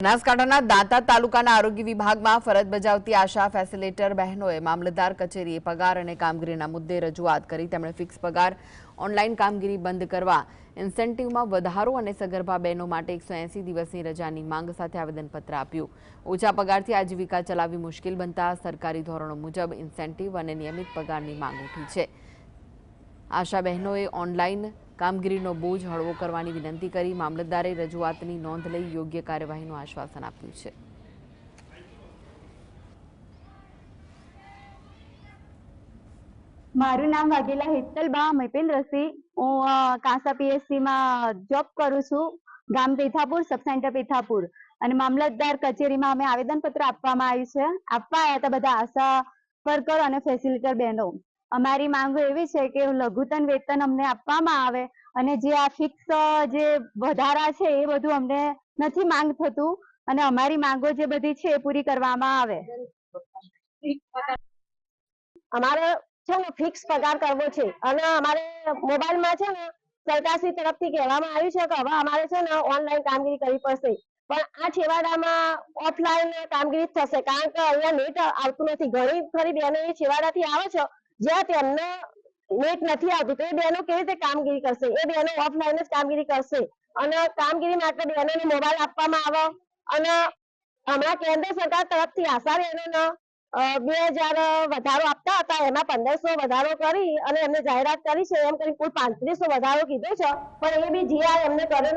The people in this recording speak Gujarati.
બનાસકાંઠાના દાંતા તાલુકાના આરોગ્ય વિભાગમાં ફરજ બજાવતી આશા ફેસિલિટેટર બહેનોએ મામલતદાર કચેરીએ પગાર અને કામગીરીના મુદ્દે રજૂઆત કરી। તેમણે ફિક્સ પગાર, ઓનલાઈન કામગીરી બંધ કરવા, ઇન્સેન્ટિવમાં વધારો અને સગર્ભા બહેનો માટે 180 દિવસની રજાની માંગ સાથે આવેદનપત્ર આપ્યું। ઓછા પગારથી આજીવિકા ચલાવવી મુશ્કેલ બનતા સરકારી ધોરણો મુજબ ઇન્સેન્ટિવ અને નિયમિત પગારની માંગ ઉઠી છે। આશા બહેનોએ ઓનલાઈન કામગીરીનો બોજ હળવો કરવાની વિનંતી કરી। મામલતદારે રજૂઆતની નોંધ લઈ યોગ્ય કાર્યવાહીનું આશ્વાસન આપ્યું છે। મારું નામ વાઘેલા હેતલબા મહેન્દ્રસિંહ। હું કાંસા પીએસસી માં જોબ કરું છું, ગામ પેથાપુર, સબ સેન્ટર પેથાપુર। અને મામલતદાર કચેરીમાં અમે આવેદનપત્ર આપવામાં આવ્યું છે। આપવા આવ્યા હતા બધા આશા વર્કર અને ફેસિલિટેટર બહેનો। અમારી માંગો એવી છે કે લઘુત્તમ વેતન અમને આપવામાં આવે અને જે આ ફિક્સ જે વધારા છે એ બધું અમને નથી માંગ થતું અને અમારી માંગો જે બધી છે એ પૂરી કરવામાં આવે। અમારે છે ને ફિક્સ પગાર કરવો છે અને અમારે મોબાઈલમાં છે ને સરકારશ્રી તરફથી કહેવામાં આવ્યું છે કે હવે અમારે છે ને ઓનલાઈન કામગીરી કરવી પડશે, પણ આ છેવાડામાં ઓફલાઈન કામગીરી થશે કારણ કે અહીંયા નેટ આવતું નથી। ઘણી ખરી બહેનો એ છેવાડાથી આવે છે જ્યાં તેમને નેટ નથી આવતું, તો એ બહેનો કેવી રીતે કામગીરી કરશે? એ બહેનો ઓફલાઈન જ કામગીરી કરશે અને કામગીરી માટે બહેનોને મોબાઈલ આપવામાં આવે અને હમણાં કેન્દ્ર સરકાર તરફથી આશા બહેનોને 2000 વધારો આપતા હતા, એમાં 1500 વધારો કરી અને એમને જાહેરાત કરી છે, એમ કરી કુલ 3500 વધારો કીધો છે, પણ એ બી જીઆર એમને કર્યો